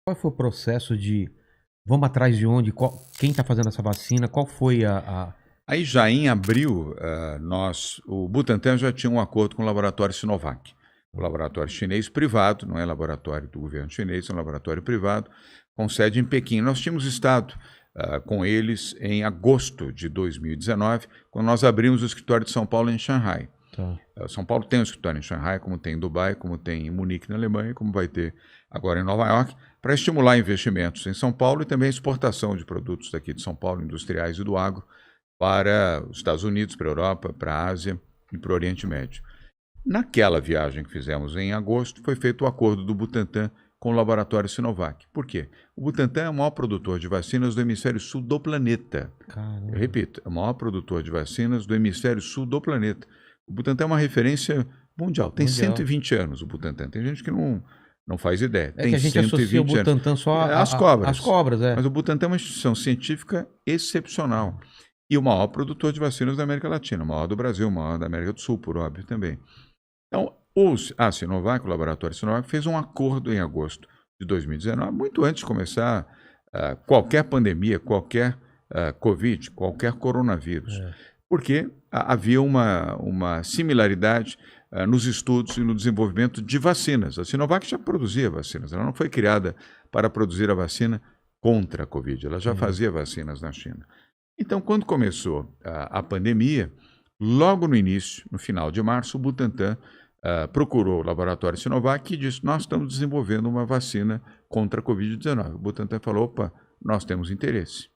Qual foi o processo de vamos atrás de onde? Quem está fazendo essa vacina? Qual foi Aí já em abril, o Butantan já tinha um acordo com o laboratório Sinovac. O laboratório chinês privado, não é laboratório do governo chinês, é um laboratório privado, com sede em Pequim. Nós tínhamos estado com eles em agosto de 2019, quando nós abrimos o escritório de São Paulo em Xangai. Tá. São Paulo tem um escritório em Xangai, como tem em Dubai, como tem em Munique, na Alemanha, como vai ter agora em Nova York, para estimular investimentos em São Paulo e também a exportação de produtos daqui de São Paulo, industriais e do agro, para os Estados Unidos, para a Europa, para a Ásia e para o Oriente Médio. Naquela viagem que fizemos em agosto, foi feito o acordo do Butantan com o laboratório Sinovac. Por quê? O Butantan é o maior produtor de vacinas do hemisfério sul do planeta. Caramba. Eu repito, é o maior produtor de vacinas do hemisfério sul do planeta. O Butantan é uma referência mundial. Tem 120 anos o Butantan. Tem gente que não faz ideia. É tem que a gente associa o Butantan só às cobras. As cobras, é. Mas o Butantan é uma instituição científica excepcional. E o maior produtor de vacinas da América Latina. O maior do Brasil, o maior da América do Sul, por óbvio, também. Então, a Sinovac, o laboratório Sinovac, fez um acordo em agosto de 2019, muito antes de começar qualquer pandemia, qualquer Covid, qualquer coronavírus. Porque havia uma similaridade nos estudos e no desenvolvimento de vacinas. A Sinovac já produzia vacinas, ela não foi criada para produzir a vacina contra a Covid, ela já fazia vacinas na China. Então, quando começou a pandemia, logo no início, no final de março, o Butantan procurou o laboratório Sinovac e disse: nós estamos desenvolvendo uma vacina contra a Covid-19. O Butantan falou: opa, nós temos interesse.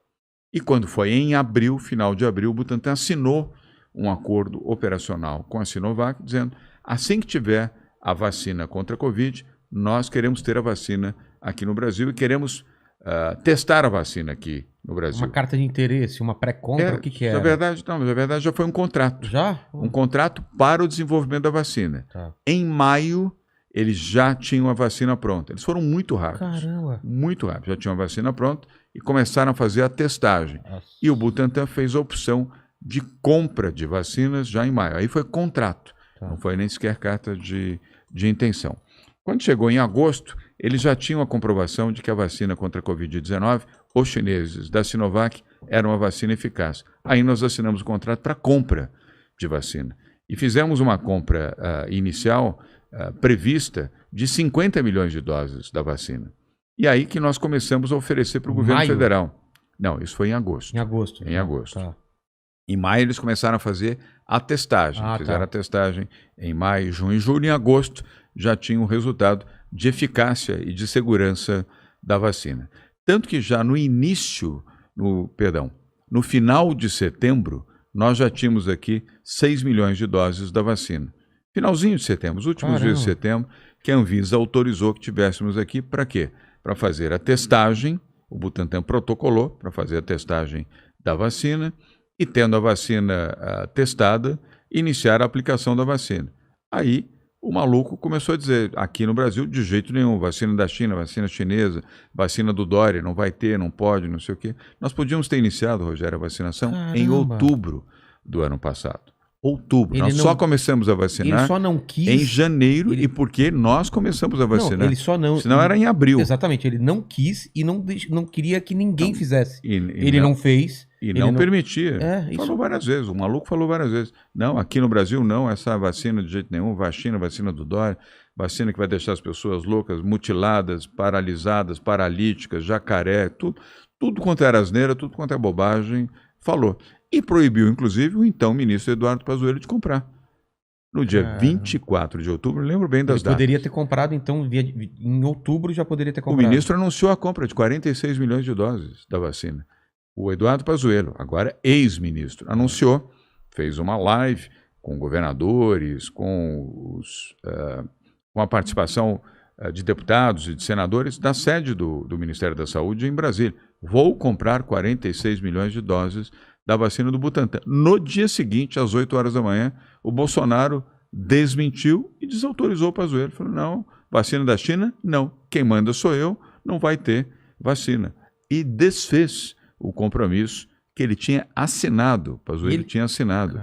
E quando foi em abril, final de abril, o Butantan assinou um acordo operacional com a Sinovac, dizendo: assim que tiver a vacina contra a Covid, nós queremos ter a vacina aqui no Brasil e queremos testar a vacina aqui no Brasil. Uma carta de interesse, uma pré-compra, o que era? Na verdade já foi um contrato. Já? Um contrato para o desenvolvimento da vacina. Tá. Em maio, eles já tinham a vacina pronta. Eles foram muito rápidos. Caramba. Muito rápidos. Já tinham a vacina pronta e começaram a fazer a testagem. Nossa. E o Butantan fez a opção de compra de vacinas já em maio. Aí foi contrato. Tá. Não foi nem sequer carta de intenção. Quando chegou em agosto, eles já tinham a comprovação de que a vacina contra a Covid-19, os chineses da Sinovac, era uma vacina eficaz. Aí nós assinamos o contrato para compra de vacina. E fizemos uma compra inicial prevista de 50 milhões de doses da vacina. E aí que nós começamos a oferecer para o governo federal. Não, isso foi em agosto. Em agosto. Em agosto. Tá. Em maio eles começaram a fazer a testagem. Fizeram a testagem em maio, junho e julho. Em agosto já tinha o resultado de eficácia e de segurança da vacina. Tanto que já no no final de setembro, nós já tínhamos aqui 6 milhões de doses da vacina. Finalzinho de setembro, os últimos dias de setembro, que a Anvisa autorizou que tivéssemos aqui para quê? Para fazer a testagem, o Butantan protocolou para fazer a testagem da vacina e, tendo a vacina testada, iniciar a aplicação da vacina. Aí, o maluco começou a dizer: aqui no Brasil, de jeito nenhum, vacina da China, vacina chinesa, vacina do Dória, não vai ter, não pode, não sei o quê. Nós podíamos ter iniciado, Rogério, a vacinação em outubro do ano passado. Outubro. Nós só começamos a vacinar ele só não quis, em janeiro, e porque nós começamos a vacinar. Não, ele só não... Senão era em abril. Exatamente, ele não quis e não queria que ninguém fizesse. Ele não fez. E não permitia. Falou várias vezes, o maluco falou várias vezes. Não, aqui no Brasil não, essa vacina de jeito nenhum, vacina do Dória, vacina que vai deixar as pessoas loucas, mutiladas, paralisadas, paralíticas, jacaré, tudo quanto era asneira, tudo quanto é bobagem, falou. E proibiu, inclusive, o então ministro Eduardo Pazuello de comprar. No dia 24 de outubro, lembro bem das datas. Poderia ter comprado, então, em outubro já poderia ter comprado. O ministro anunciou a compra de 46 milhões de doses da vacina. O Eduardo Pazuello, agora ex-ministro, anunciou, fez uma live com governadores, com a participação de deputados e de senadores da sede do Ministério da Saúde em Brasília. Vou comprar 46 milhões de doses da vacina do Butantan. No dia seguinte, às 8 horas da manhã, o Bolsonaro desmentiu e desautorizou o Pazuello. Falou: não, vacina da China, não. Quem manda sou eu, não vai ter vacina. E desfez o compromisso que ele tinha assinado, Pazuello tinha assinado,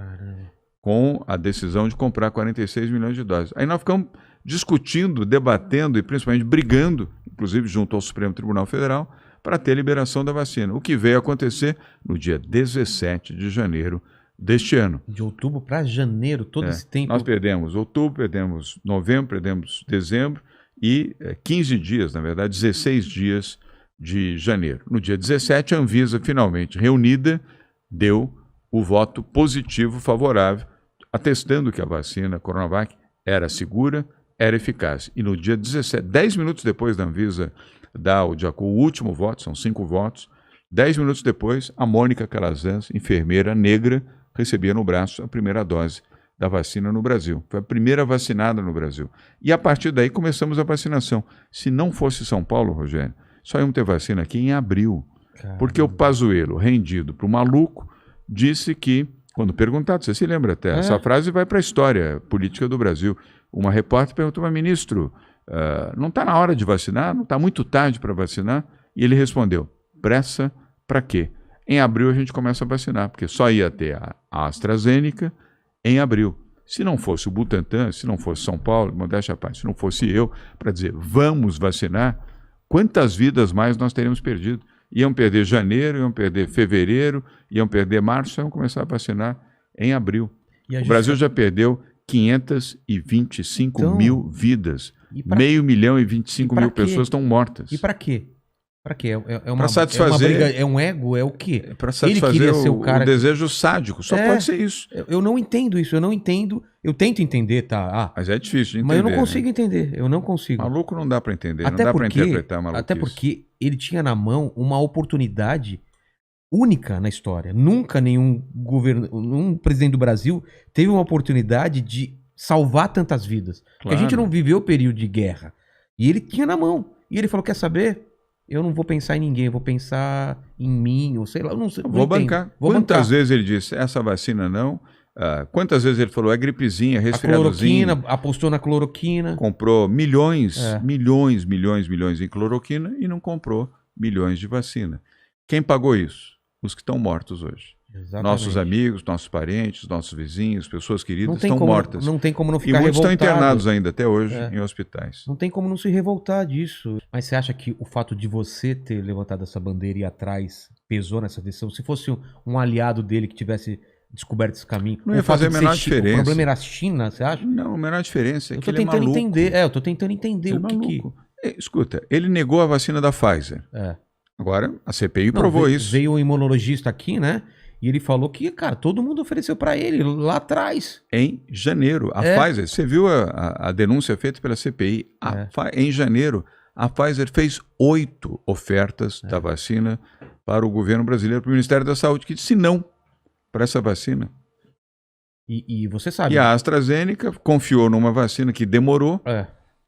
com a decisão de comprar 46 milhões de doses. Aí nós ficamos discutindo, debatendo e principalmente brigando, inclusive junto ao Supremo Tribunal Federal, para ter a liberação da vacina. O que veio acontecer no dia 17 de janeiro deste ano. De outubro para janeiro, todo esse tempo. Nós perdemos outubro, perdemos novembro, perdemos dezembro e 15 dias, na verdade, 16 dias de janeiro. No dia 17, a Anvisa, finalmente reunida, deu o voto positivo favorável, atestando que a vacina Coronavac era segura, era eficaz. E no dia 17, 10 minutos depois da Anvisa dar o último voto, são 5 votos, 10 minutos depois, a Mônica Calazans, enfermeira negra, recebia no braço a primeira dose da vacina no Brasil. Foi a primeira vacinada no Brasil. E a partir daí começamos a vacinação. Se não fosse São Paulo, Rogério, só íamos ter vacina aqui em abril. Caramba. Porque o Pazuello, rendido para o maluco, disse que, quando perguntado, você se lembra até, essa frase vai para a história política do Brasil. Uma repórter perguntou, mas ministro, não está na hora de vacinar? Não está muito tarde para vacinar? E ele respondeu, pressa para quê? Em abril a gente começa a vacinar, porque só ia ter a AstraZeneca em abril. Se não fosse o Butantan, se não fosse São Paulo, modéstia à parte, se não fosse eu, para dizer vamos vacinar, quantas vidas mais nós teríamos perdido? Iam perder janeiro, iam perder fevereiro, iam perder março, iam começar a vacinar em abril. O Brasil já perdeu 525 mil vidas. 525 mil pessoas estão mortas. E para quê? Para quê? Para satisfazer. É uma briga, é um ego? É o quê? Para satisfazer o desejo sádico. Só pode ser isso. Eu não entendo isso. Eu não entendo. Eu tento entender, tá? Mas é difícil de entender. Mas eu não consigo entender. Eu não consigo. Maluco não dá para entender. Não dá para interpretar maluquice. Até porque ele tinha na mão uma oportunidade única na história. Nunca nenhum presidente do Brasil teve uma oportunidade de salvar tantas vidas. Claro. Porque a gente não viveu o período de guerra. E ele tinha na mão. E ele falou, quer saber? Eu não vou pensar em ninguém, eu vou pensar em mim, ou sei lá, eu não sei. Vou bancar. Quantas vezes ele disse, essa vacina não? Quantas vezes ele falou, é gripezinha, resfriadozinho. Apostou na cloroquina. Comprou milhões em cloroquina e não comprou milhões de vacina. Quem pagou isso? Os que estão mortos hoje. Exatamente. Nossos amigos, nossos parentes, nossos vizinhos, pessoas queridas estão mortas. Não tem como não ficar revoltado. E muitos estão internados ainda até hoje em hospitais. Não tem como não se revoltar disso. Mas você acha que o fato de você ter levantado essa bandeira e ir atrás pesou nessa decisão? Se fosse um aliado dele que tivesse descoberto esse caminho... Não ia fazer a menor diferença. O problema era a China, você acha? Não, a menor diferença é que ele é maluco. Entender. Eu tô tentando entender o que... Escuta, ele negou a vacina da Pfizer. Agora, a CPI provou isso. Veio um imunologista aqui, né? E ele falou que, cara, todo mundo ofereceu para ele lá atrás. Em janeiro. A Pfizer, você viu a denúncia feita pela CPI? Em janeiro, a Pfizer fez 8 ofertas da vacina para o governo brasileiro, para o Ministério da Saúde, que disse não para essa vacina. E você sabe. E a AstraZeneca confiou numa vacina que demorou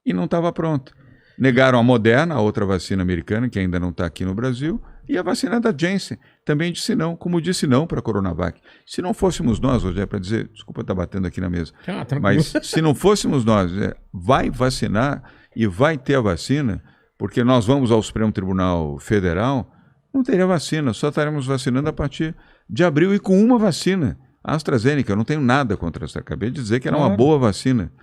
e não estava pronta. Negaram a Moderna, a outra vacina americana, que ainda não está aqui no Brasil, e a vacina da Janssen também disse não, como disse não para a Coronavac. Se não fôssemos nós, Rogério, para dizer, desculpa estar batendo aqui na mesa, mas se não fôssemos nós, vai vacinar e vai ter a vacina, porque nós vamos ao Supremo Tribunal Federal, não teria vacina, só estaremos vacinando a partir de abril e com uma vacina. A AstraZeneca, eu não tenho nada contra essa, acabei de dizer que era uma boa vacina,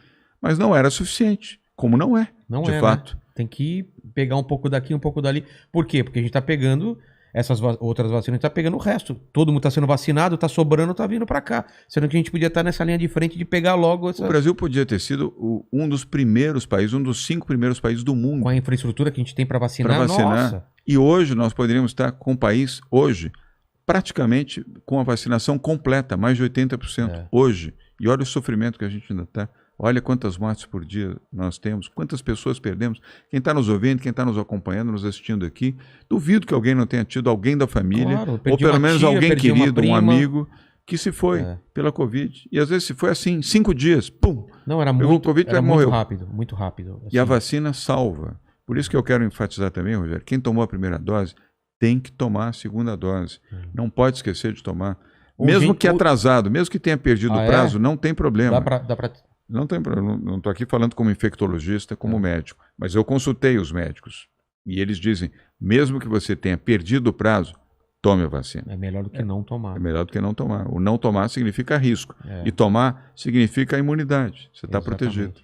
mas não era suficiente, como não é, de fato. Né? Tem que pegar um pouco daqui, um pouco dali. Por quê? Porque a gente está pegando essas outras vacinas, a gente está pegando o resto. Todo mundo está sendo vacinado, está sobrando, está vindo para cá. Sendo que a gente podia estar nessa linha de frente de pegar logo essa... O Brasil podia ter sido um dos primeiros países, um dos 5 primeiros países do mundo. Com a infraestrutura que a gente tem para vacinar. Nossa. E hoje nós poderíamos estar com o país, hoje, praticamente com a vacinação completa, mais de 80% hoje. E olha o sofrimento que a gente ainda está. Olha quantas mortes por dia nós temos, quantas pessoas perdemos. Quem está nos ouvindo, quem está nos acompanhando, nos assistindo aqui, duvido que alguém não tenha tido alguém da família, ou pelo menos alguém querido, um amigo, que se foi pela Covid. E às vezes se foi assim, 5 dias, pum, não, era pegou muito, Covid e morreu. Muito rápido. Assim. E a vacina salva. Por isso que eu quero enfatizar também, Rogério, quem tomou a primeira dose tem que tomar a segunda dose. Não pode esquecer de tomar. Mesmo que atrasado, mesmo que tenha perdido o prazo, não tem problema. Dá pra... Não tem problema, não estou aqui falando como infectologista, como médico, mas eu consultei os médicos e eles dizem, mesmo que você tenha perdido o prazo, tome a vacina. É melhor do que não tomar. É melhor do que não tomar. O não tomar significa risco e tomar significa a imunidade, você está protegido.